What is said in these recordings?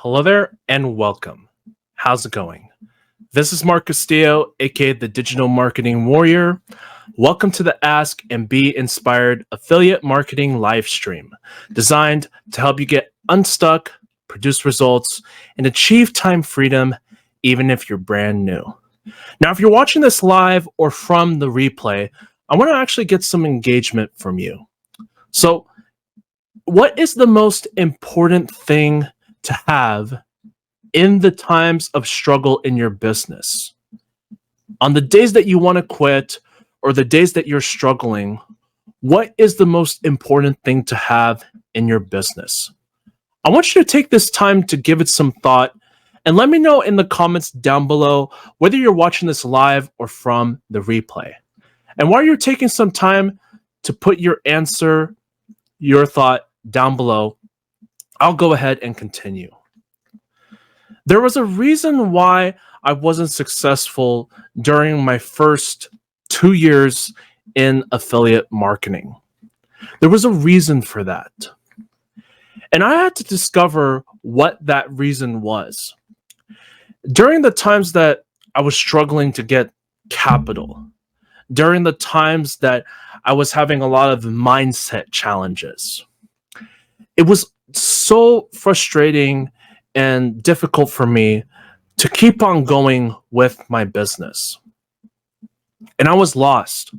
Hello there and welcome. How's it going? This is Mark Castillo, aka the Digital Marketing Warrior. Welcome to the Ask and Be Inspired affiliate marketing live stream, designed to help you get unstuck, produce results, and achieve time freedom, even if you're brand new. Now, if you're watching this live or from the replay, I want to actually get some engagement from you. So, what is the most important thing to have in the times of struggle in your business? On the days that you want to quit or the days that you're struggling, what is the most important thing to have in your business? I want you to take this time to give it some thought and let me know in the comments down below whether you're watching this live or from the replay. And while you're taking some time to put your answer, your thought down below, I'll go ahead and continue. There was a reason why I wasn't successful during my first 2 years in affiliate marketing. There was a reason for that. And I had to discover what that reason was. During the times that I was struggling to get capital, during the times that I was having a lot of mindset challenges, it was so frustrating and difficult for me to keep on going with my business. And I was lost.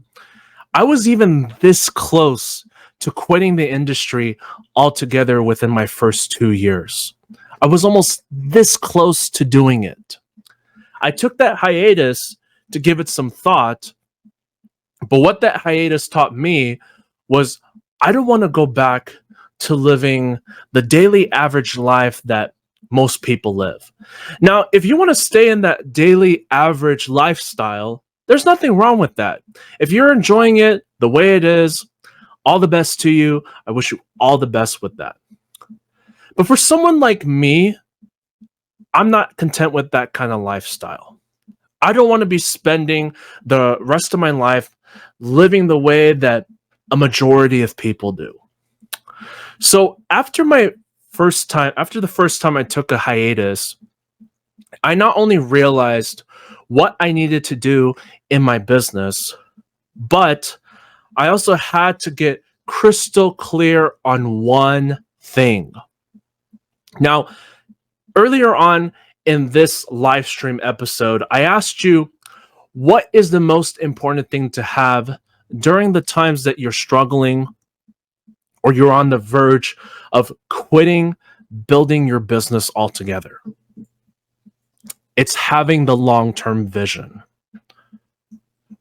I was even this close to quitting the industry altogether within my first 2 years. I was almost this close to doing it. I took that hiatus to give it some thought, but what that hiatus taught me was I don't want to go back to living the daily average life that most people live. Now, if you want to stay in that daily average lifestyle, there's nothing wrong with that. If you're enjoying it the way it is, all the best to you. I wish you all the best with that. But for someone like me, I'm not content with that kind of lifestyle. I don't want to be spending the rest of my life living the way that a majority of people do. So after the first time I took a hiatus, I not only realized what I needed to do in my business, but I also had to get crystal clear on one thing. Now, earlier on in this live stream episode, I asked you, what is the most important thing to have during the times that you're struggling or you're on the verge of quitting building your business altogether? It's having the long-term vision.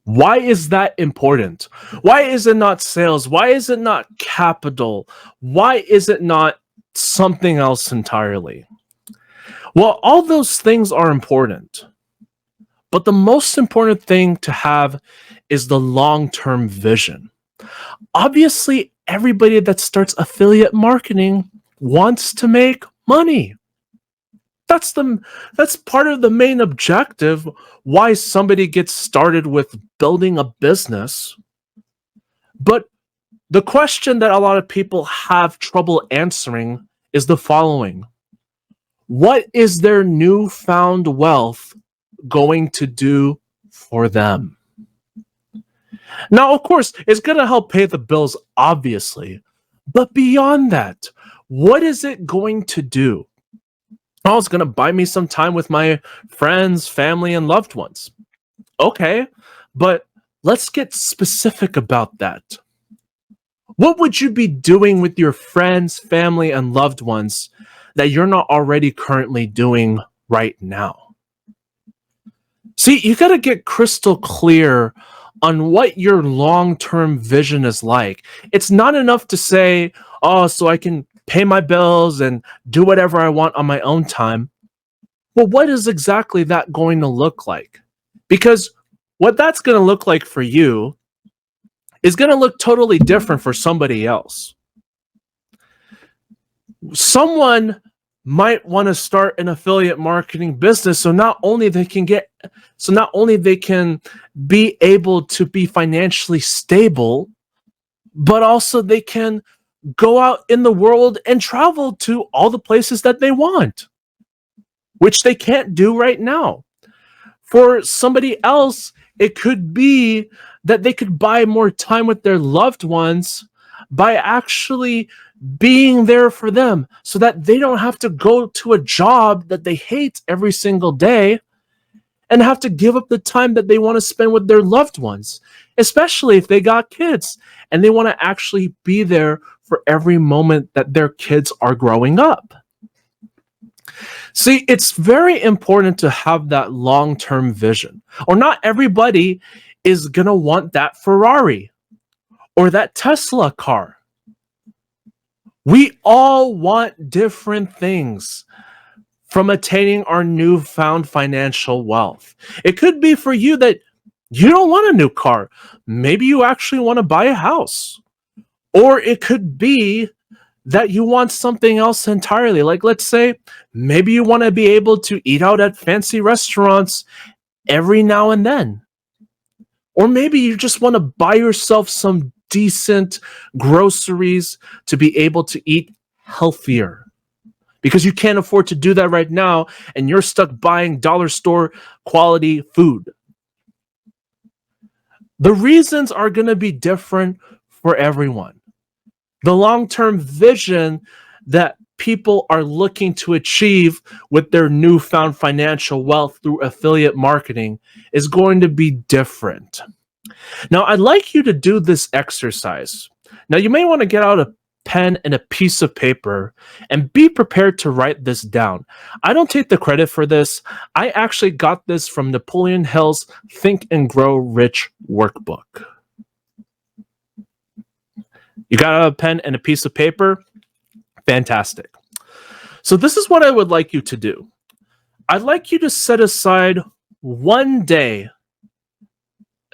Why is that important? Why is it not sales? Why is it not capital? Why is it not something else entirely? Well, all those things are important. But the most important thing to have is the long-term vision. Obviously, everybody that starts affiliate marketing wants to make money. That's part of the main objective why somebody gets started with building a business. But the question that a lot of people have trouble answering is the following. What is their newfound wealth going to do for them? Now, of course, it's going to help pay the bills, obviously. But beyond that, what is it going to do? Oh, it's going to buy me some time with my friends, family, and loved ones. Okay, but let's get specific about that. What would you be doing with your friends, family, and loved ones that you're not already currently doing right now? See, you got to get crystal clear on what your long-term vision is like. It's not enough to say, oh, so I can pay my bills and do whatever I want on my own time. Well, what is exactly that going to look like? Because what that's going to look like for you is going to look totally different for somebody else. Someone might want to start an affiliate marketing business so not only they can be able to be financially stable, but also they can go out in the world and travel to all the places that they want. which they can't do right now. For somebody else, it could be that they could buy more time with their loved ones by actually being there for them so that they don't have to go to a job that they hate every single day and have to give up the time that they want to spend with their loved ones, especially if they got kids and they want to actually be there for every moment that their kids are growing up. See, it's very important to have that long term vision, or not everybody is going to want that Ferrari or that Tesla car. We all want different things from attaining our newfound financial wealth. It could be for you that you don't want a new car. Maybe you actually want to buy a house. Or it could be that you want something else entirely. Like, let's say, maybe you want to be able to eat out at fancy restaurants every now and then. Or maybe you just want to buy yourself some decent groceries to be able to eat healthier, because you can't afford to do that right now and you're stuck buying dollar store quality food. The reasons are going to be different for everyone. The long-term vision that people are looking to achieve with their newfound financial wealth through affiliate marketing is going to be different. Now, I'd like you to do this exercise. Now, you may want to get out a pen and a piece of paper and be prepared to write this down. I don't take the credit for this. I actually got this from Napoleon Hill's Think and Grow Rich workbook. You got a pen and a piece of paper? Fantastic. So this is what I would like you to do. I'd like you to set aside one day,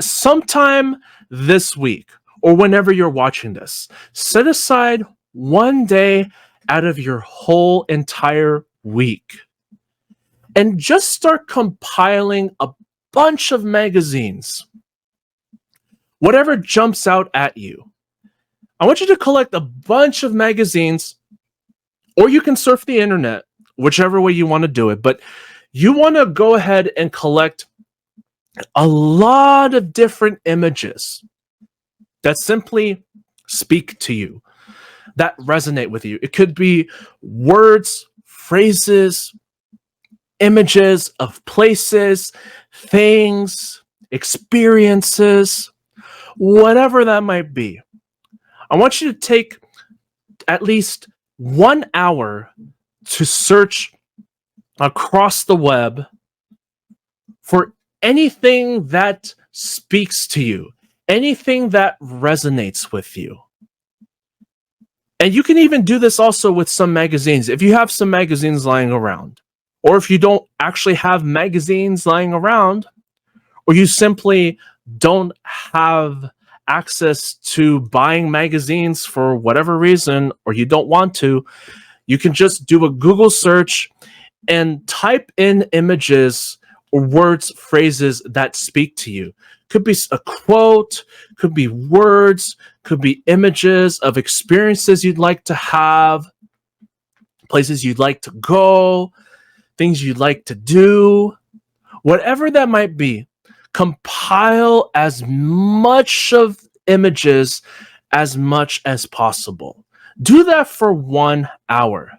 sometime this week, or whenever you're watching this. Set aside one day out of your whole entire week and just start compiling a bunch of magazines. Whatever jumps out at you. I want you to collect a bunch of magazines, or you can surf the internet, whichever way you want to do it. But you want to go ahead and collect a lot of different images that simply speak to you, that resonate with you. It could be words, phrases, images of places, things, experiences, whatever that might be. I want you to take at least 1 hour to search across the web for anything that speaks to you, anything that resonates with you. And you can even do this also with some magazines. If you have some magazines lying around, or if you don't actually have magazines lying around, or you simply don't have access to buying magazines for whatever reason, or you don't want to, you can just do a Google search and type in images or words, phrases that speak to you. Could be a quote, could be words, could be images of experiences you'd like to have, places you'd like to go, things you'd like to do, whatever that might be. Compile as much of images as much as possible. Do that for 1 hour.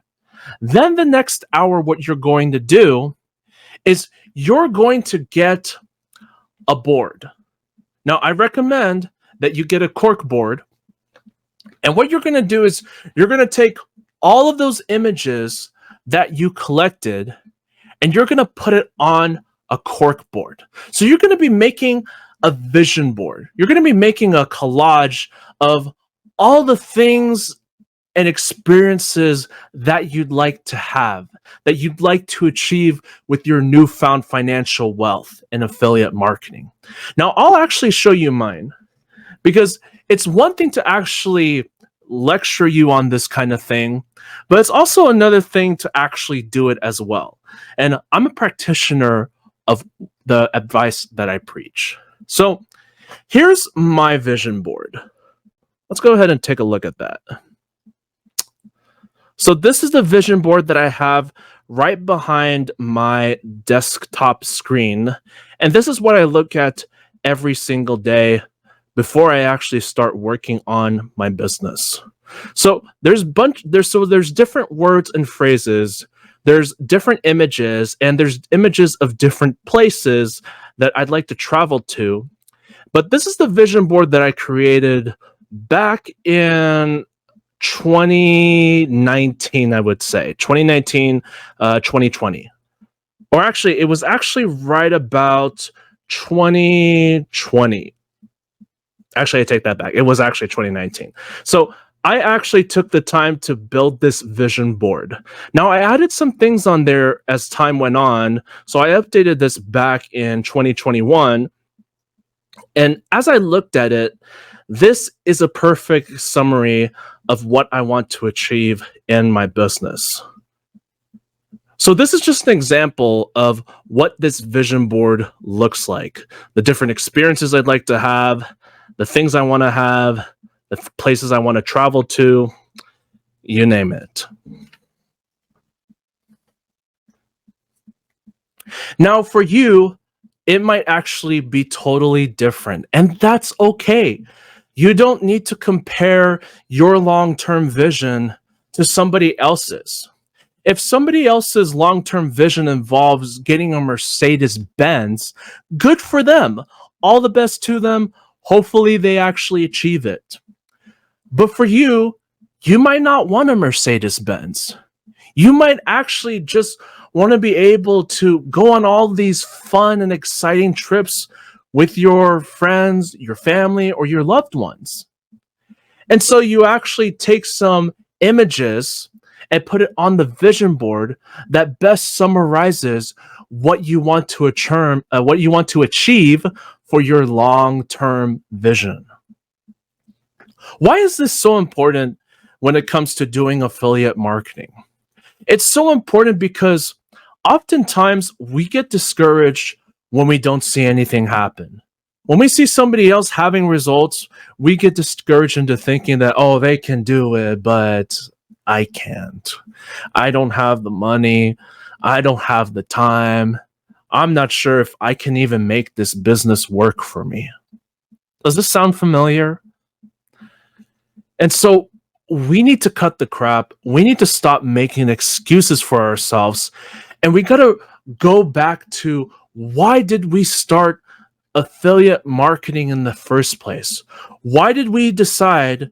Then the next hour, what you're going to do is you're going to get a board. Now, I recommend that you get a cork board. And what you're going to do is you're going to take all of those images that you collected and you're going to put it on a cork board. So you're going to be making a vision board. You're going to be making a collage of all the things and experiences that you'd like to have, that you'd like to achieve with your newfound financial wealth in affiliate marketing. Now, I'll actually show you mine, because it's one thing to actually lecture you on this kind of thing, but it's also another thing to actually do it as well. And I'm a practitioner of the advice that I preach. So here's my vision board. Let's go ahead and take a look at that. So this is the vision board that I have right behind my desktop screen. And this is what I look at every single day before I actually start working on my business. So there's different words and phrases, there's different images, and there's images of different places that I'd like to travel to. But this is the vision board that I created back in 2019, I would say 2019, 2020. Or actually, it was actually right about 2020. Actually, I take that back. It was actually 2019. So I actually took the time to build this vision board. Now, I added some things on there as time went on. So I updated this back in 2021. And as I looked at it, this is a perfect summary of what I want to achieve in my business. So this is just an example of what this vision board looks like. The different experiences I'd like to have, the things I want to have, the places I want to travel to, you name it. Now, for you, it might actually be totally different, and that's okay. You don't need to compare your long term vision to somebody else's. If somebody else's long term vision involves getting a Mercedes Benz, good for them. All the best to them. Hopefully, they actually achieve it. But for you, you might not want a Mercedes Benz. You might actually just want to be able to go on all these fun and exciting trips with your friends, your family, or your loved ones. And so you actually take some images and put it on the vision board that best summarizes what you want to achieve for your long-term vision. Why is this so important when it comes to doing affiliate marketing? It's so important because oftentimes we get discouraged when we don't see anything happen. When we see somebody else having results, we get discouraged into thinking that, oh, they can do it, but I can't. I don't have the money. I don't have the time. I'm not sure if I can even make this business work for me. Does this sound familiar? And so we need to cut the crap. We need to stop making excuses for ourselves. And we got to go back to, why did we start affiliate marketing in the first place? Why did we decide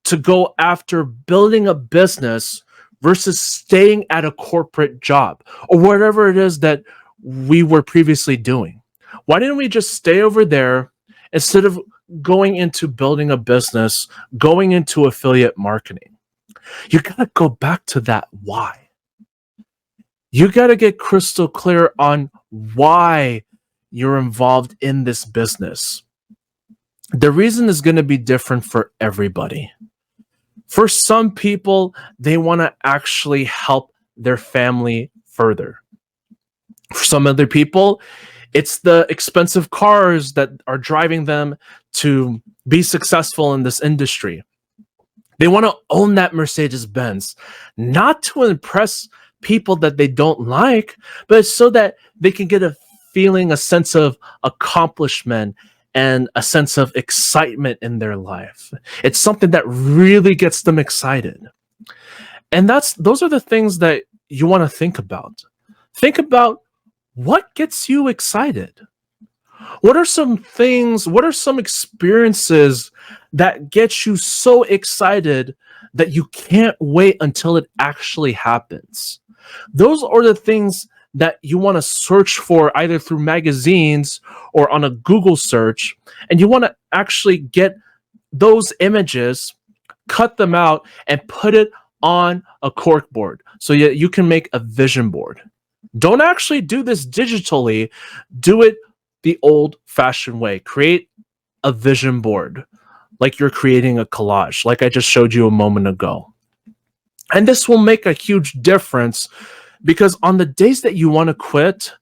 to go after building a business versus staying at a corporate job or whatever it is that we were previously doing? Why didn't we just stay over there instead of going into building a business, going into affiliate marketing? You got to go back to that why. You got to get crystal clear on why you're involved in this business. The reason is going to be different for everybody. For some people, they want to actually help their family further. For some other people, it's the expensive cars that are driving them to be successful in this industry. They want to own that Mercedes Benz, not to impress people that they don't like, but so that they can get a feeling, a sense of accomplishment, and a sense of excitement in their life. It's something that really gets them excited. And those are the things that you want to think about. Think about, what gets you excited? What are some experiences that get you so excited that you can't wait until it actually happens? Those are the things that you want to search for either through magazines or on a Google search, and you want to actually get those images, cut them out, and put it on a cork board so you can make a vision board. Don't actually do this digitally. Do it the old-fashioned way. Create a vision board like you're creating a collage, like I just showed you a moment ago. And this will make a huge difference, because on the days that you want to quit,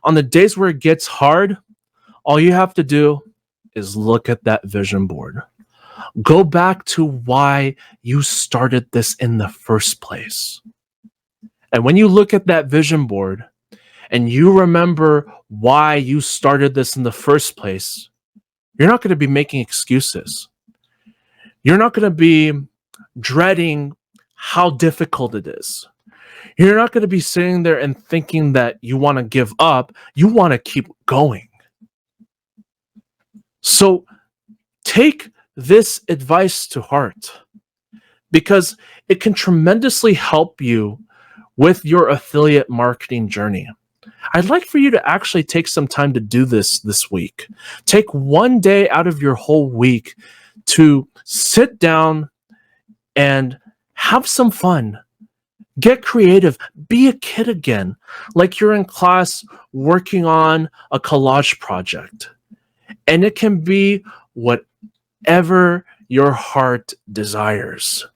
on the days where it gets hard, all you have to do is look at that vision board. Go back to why you started this in the first place. And when you look at that vision board and you remember why you started this in the first place, you're not going to be making excuses. You're not going to be dreading how difficult it is. You're not going to be sitting there and thinking that you want to give up. You want to keep going. So take this advice to heart, because it can tremendously help you with your affiliate marketing journey. I'd like for you to actually take some time to do this week. Take one day out of your whole week to sit down and have some fun. Get creative. Be a kid again, like you're in class working on a collage project. And it can be whatever your heart desires.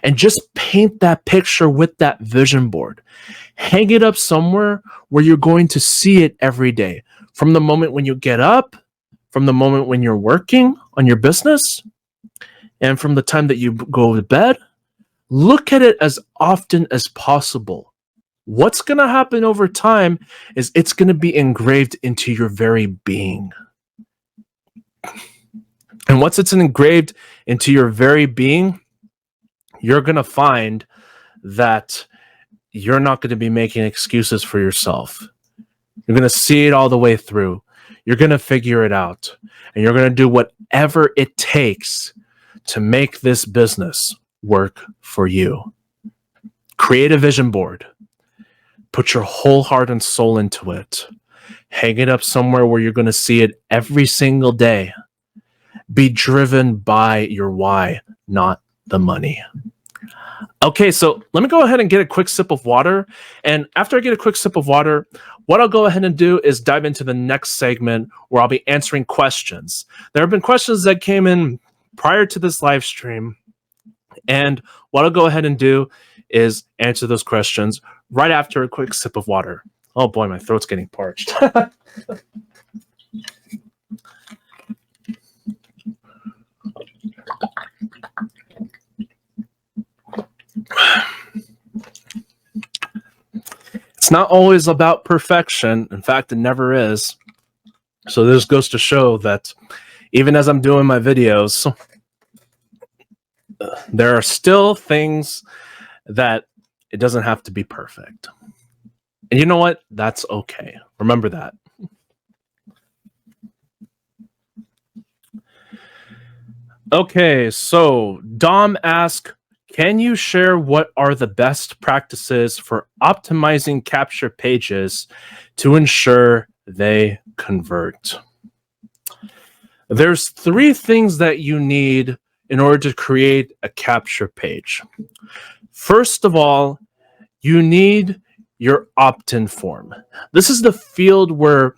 And just paint that picture with that vision board. Hang it up somewhere where you're going to see it every day. From the moment when you get up, from the moment when you're working on your business, and from the time that you go to bed. Look at it as often as possible. What's going to happen over time is it's going to be engraved into your very being. And once it's engraved into your very being, you're going to find that you're not going to be making excuses for yourself. You're going to see it all the way through. You're going to figure it out. And you're going to do whatever it takes to make this business work for you. Create a vision board. Put your whole heart and soul into it. Hang it up somewhere where you're going to see it every single day. Be driven by your why, not the money. Okay, so let me go ahead and get a quick sip of water. And after I get a quick sip of water, what I'll go ahead and do is dive into the next segment where I'll be answering questions. There have been questions that came in prior to this live stream. And what I'll go ahead and do is answer those questions right after a quick sip of water. Oh boy, my throat's getting parched. It's not always about perfection. In fact, it never is. So this goes to show that even as I'm doing my videos, there are still things that it doesn't have to be perfect. And you know what? That's okay. Remember that. Okay, so Dom asks, can you share what are the best practices for optimizing capture pages to ensure they convert? There's 3 things that you need in order to create a capture page. First of all, you need your opt-in form. This is the field where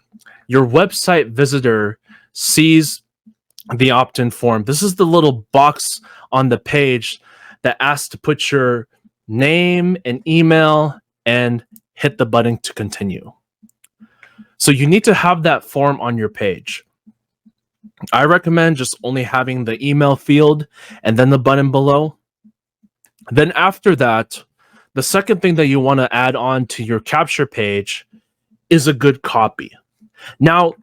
your website visitor sees the opt-in form. This is the little box on the page that asks to put your name and email and hit the button to continue. So you need to have that form on your page. I recommend just only having the email field and then the button below. Then after that, the second thing that you want to add on to your capture page is a good copy. Now,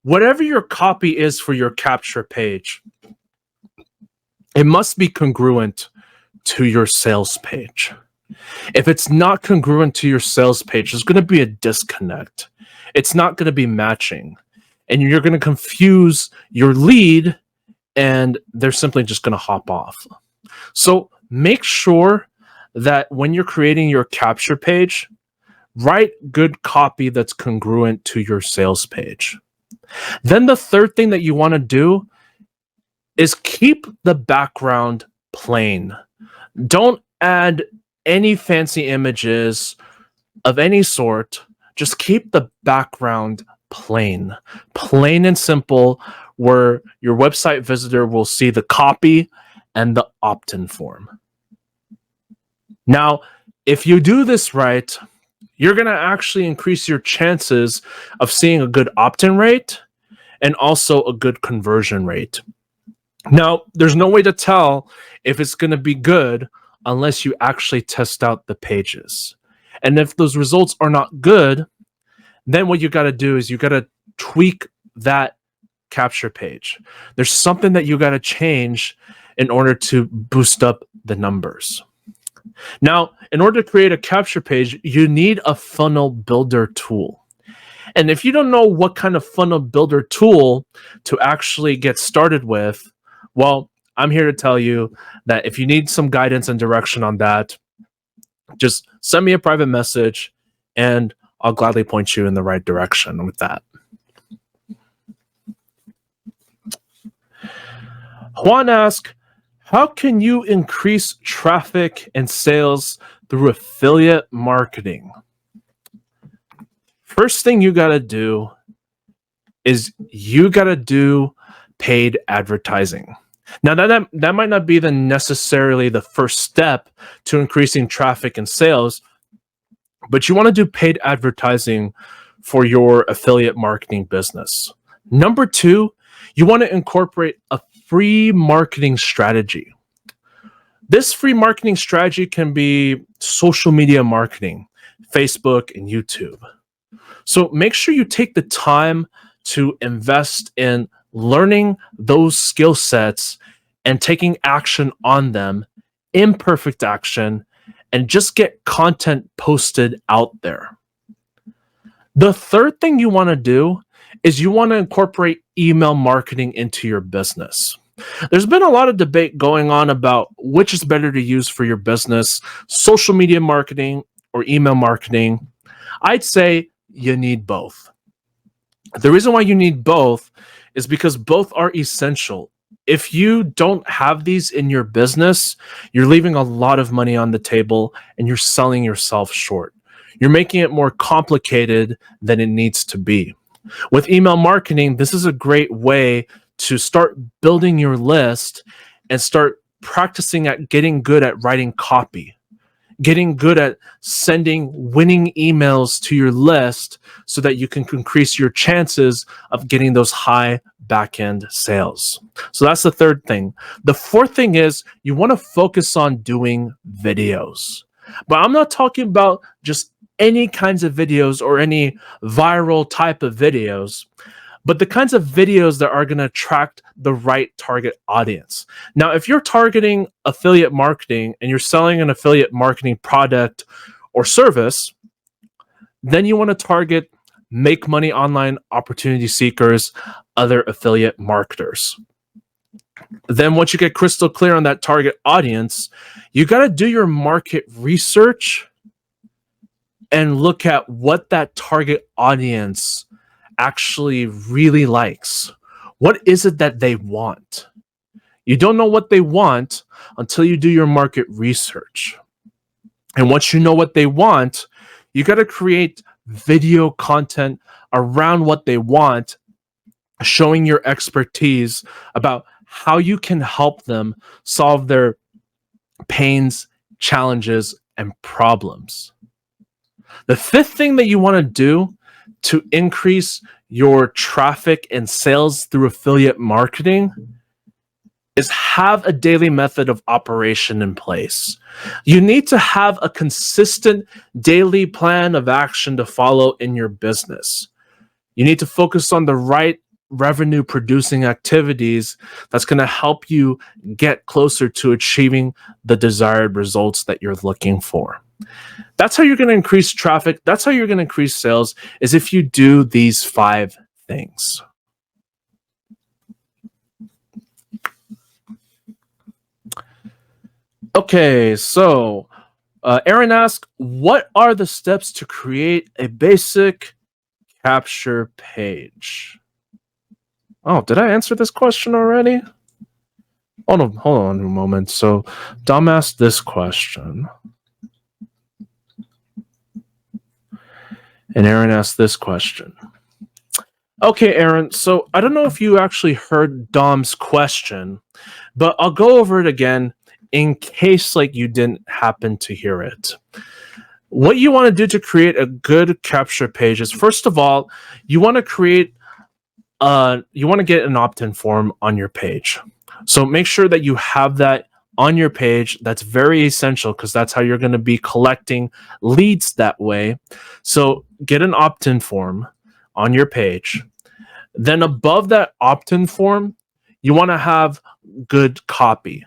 whatever your copy is for your capture page, it must be congruent to your sales page. If it's not congruent to your sales page, there's going to be a disconnect. It's not going to be matching. And you're going to confuse your lead, and they're simply just going to hop off. So make sure that when you're creating your capture page, write good copy that's congruent to your sales page. Then the third thing that you want to do is keep the background plain. Don't add any fancy images of any sort. Just keep the background plain and simple, where your website visitor will see the copy and the opt-in form. Now, if you do this right, you're going to actually increase your chances of seeing a good opt-in rate and also a good conversion rate. Now, there's no way to tell if it's going to be good unless you actually test out the pages. And if those results are not good, then what you got to do is you got to tweak that capture page. There's something that you got to change in order to boost up the numbers. Now, in order to create a capture page, you need a funnel builder tool. And if you don't know what kind of funnel builder tool to actually get started with, well, I'm here to tell you that if you need some guidance and direction on that, just send me a private message and I'll gladly point you in the right direction with that. Juan asks, how can you increase traffic and sales through affiliate marketing? First thing you got to do is you got to do paid advertising. Now, that might not be necessarily the first step to increasing traffic and sales, but you want to do paid advertising for your affiliate marketing business. Number two, you want to incorporate a free marketing strategy. This free marketing strategy can be social media marketing, Facebook and YouTube. So make sure you take the time to invest in learning those skill sets and taking action on them, imperfect action, and just get content posted out there. The third thing you want to do is you want to incorporate email marketing into your business. There's been a lot of debate going on about which is better to use for your business, social media marketing or email marketing. I'd say you need both. The reason why you need both is because both are essential. If you don't have these in your business, you're leaving a lot of money on the table and you're selling yourself short. You're making it more complicated than it needs to be. With email marketing, this is a great way to start building your list and start practicing at getting good at writing copy, getting good at sending winning emails to your list so that you can increase your chances of getting those high back-end sales. So that's the third thing. The fourth thing is you want to focus on doing videos. But I'm not talking about just any kinds of videos or any viral type of videos, but the kinds of videos that are going to attract the right target audience. Now, if you're targeting affiliate marketing and you're selling an affiliate marketing product or service, then you want to target make money online opportunity seekers, other affiliate marketers. Then once you get crystal clear on that target audience, you got to do your market research and look at what that target audience actually really likes. What is it that they want? You don't know what they want until you do your market research. And once you know what they want, you got to create video content around what they want, showing your expertise about how you can help them solve their pains, challenges, and problems. The fifth thing that you want to do to increase your traffic and sales through affiliate marketing is have a daily method of operation in place. You need to have a consistent daily plan of action to follow in your business. You need to focus on the right revenue producing activities that's going to help you get closer to achieving the desired results that you're looking for. That's how you're going to increase traffic. That's how you're going to increase sales, is if you do these 5 things. Okay, so Aaron asked, what are the steps to create a basic capture page? Oh, did I answer this question already? Hold on a moment. So Dom asked this question. And Aaron asked this question. Okay, Aaron, so I don't know if you actually heard Dom's question, but I'll go over it again in case you didn't happen to hear it. What you want to do to create a good capture page is, first of all, you want to get an opt-in form on your page. So make sure that you have that on your page. That's very essential because that's how you're going to be collecting leads that way. So get an opt-in form on your page. Then above that opt-in form, you want to have good copy.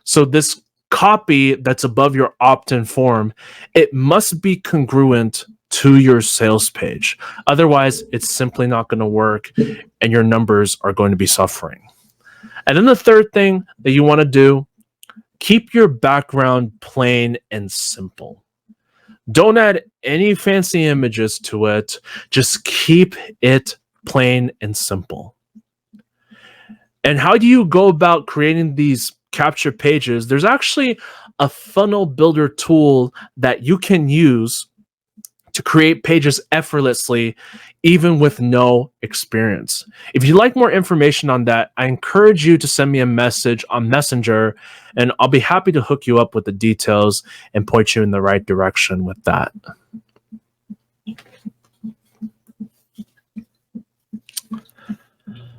So this copy that's above your opt-in form, it must be congruent to your sales page. Otherwise, it's simply not going to work and your numbers are going to be suffering. And then the third thing that you want to do, keep your background plain and simple. Don't add any fancy images to it. Just keep it plain and simple. And how do you go about creating these capture pages? There's actually a funnel builder tool that you can use to create pages effortlessly, even with no experience. If you'd like more information on that, I encourage you to send me a message on Messenger, and I'll be happy to hook you up with the details and point you in the right direction with that.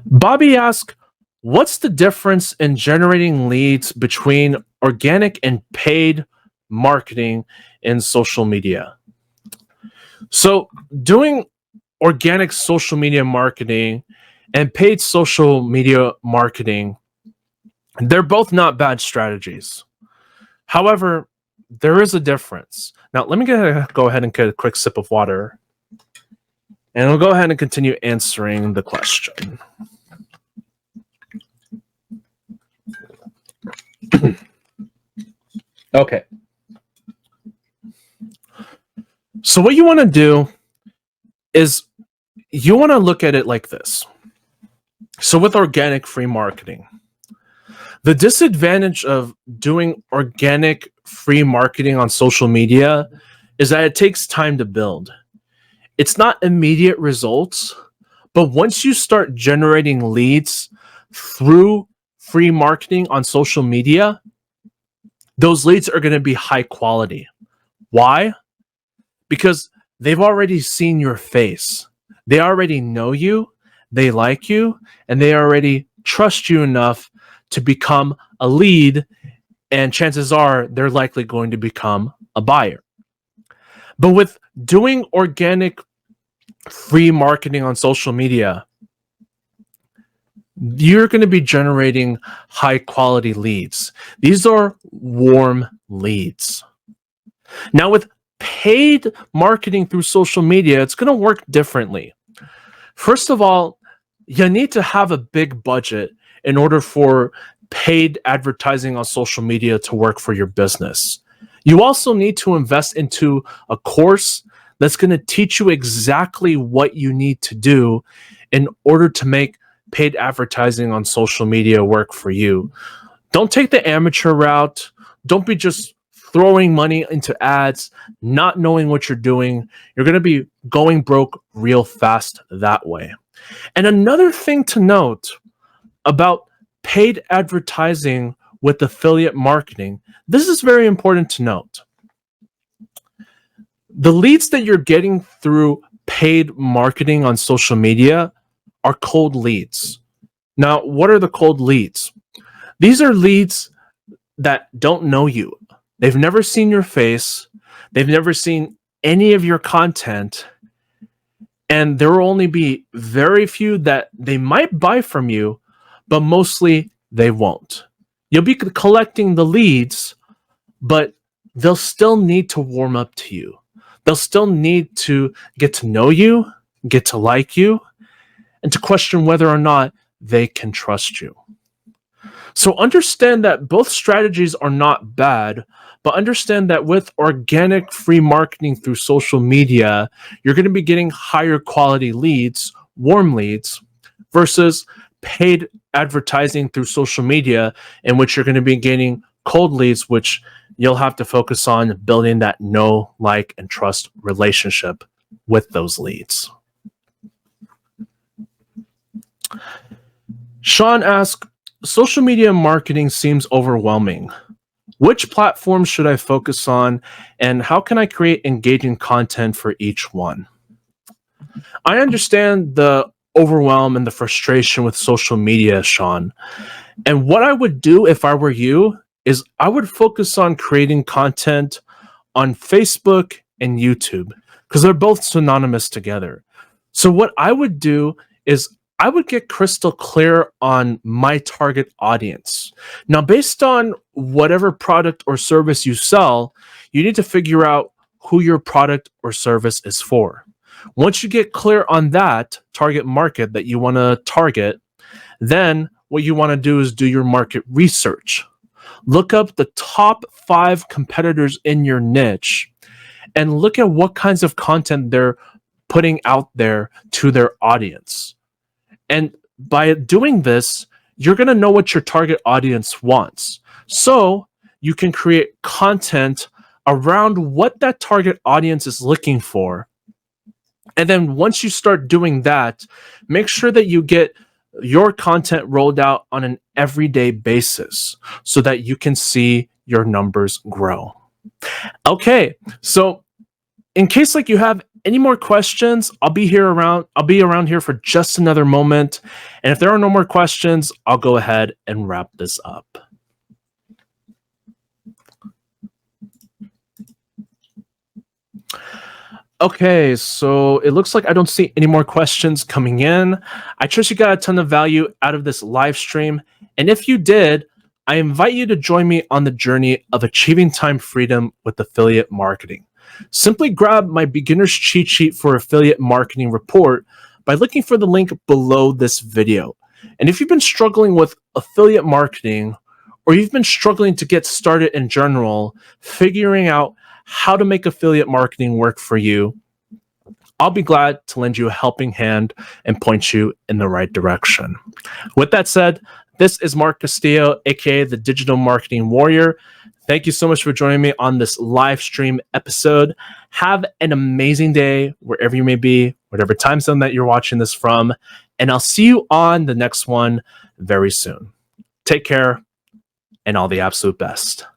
Bobby asks, what's the difference in generating leads between organic and paid marketing in social media? So doing organic social media marketing and paid social media marketing, they're both not bad strategies. However, there is a difference. Now, let me go ahead and get a quick sip of water, and I'll go ahead and continue answering the question. Okay. So what you want to do is you want to look at it like this. So with organic free marketing, the disadvantage of doing organic free marketing on social media is that it takes time to build. It's not immediate results, but once you start generating leads through free marketing on social media, those leads are going to be high quality. Why? Because they've already seen your face. They already know you, they like you, and they already trust you enough to become a lead, and chances are they're likely going to become a buyer. But with doing organic free marketing on social media, you're going to be generating high quality leads. These are warm leads. Now, with paid marketing through social media, it's going to work differently. First of all, you need to have a big budget in order for paid advertising on social media to work for your business. You also need to invest into a course that's going to teach you exactly what you need to do in order to make paid advertising on social media work for you. Don't take the amateur route. Don't be just throwing money into ads, not knowing what you're doing. You're going to be going broke real fast that way. And another thing to note about paid advertising with affiliate marketing, this is very important to note. The leads that you're getting through paid marketing on social media are cold leads. Now, what are the cold leads? These are leads that don't know you. They've never seen your face. They've never seen any of your content. And there will only be very few that they might buy from you, but mostly they won't. You'll be collecting the leads, but they'll still need to warm up to you. They'll still need to get to know you, get to like you, and to question whether or not they can trust you. So understand that both strategies are not bad, but understand that with organic free marketing through social media, you're going to be getting higher quality leads, warm leads, versus paid advertising through social media, in which you're going to be getting cold leads, which you'll have to focus on building that know, like, and trust relationship with those leads. Sean asks, social media marketing seems overwhelming. Which platforms should I focus on, and how can I create engaging content for each one? I understand the overwhelm and the frustration with social media, Sean. And what I would do if I were you is I would focus on creating content on Facebook and YouTube because they're both synonymous together. So what I would do is I would get crystal clear on my target audience. Now, based on whatever product or service you sell, you need to figure out who your product or service is for. Once you get clear on that target market that you want to target, then what you want to do is do your market research. Look up the top 5 competitors in your niche and look at what kinds of content they're putting out there to their audience. And by doing this, you're going to know what your target audience wants. So you can create content around what that target audience is looking for. And then once you start doing that, make sure that you get your content rolled out on an everyday basis so that you can see your numbers grow. Okay, so in case like you have any more questions, I'll be around here for just another moment. And if there are no more questions, I'll go ahead and wrap this up. Okay, so it looks like I don't see any more questions coming in. I trust you got a ton of value out of this live stream. And if you did, I invite you to join me on the journey of achieving time freedom with affiliate marketing. Simply grab my beginner's cheat sheet for affiliate marketing report by looking for the link below this video. And if you've been struggling with affiliate marketing, or you've been struggling to get started in general, figuring out how to make affiliate marketing work for you, I'll be glad to lend you a helping hand and point you in the right direction. With that said, this is Mark Castillo, aka the Digital Marketing Warrior. Thank you so much for joining me on this live stream episode. Have an amazing day wherever you may be, whatever time zone that you're watching this from, and I'll see you on the next one very soon. Take care and all the absolute best.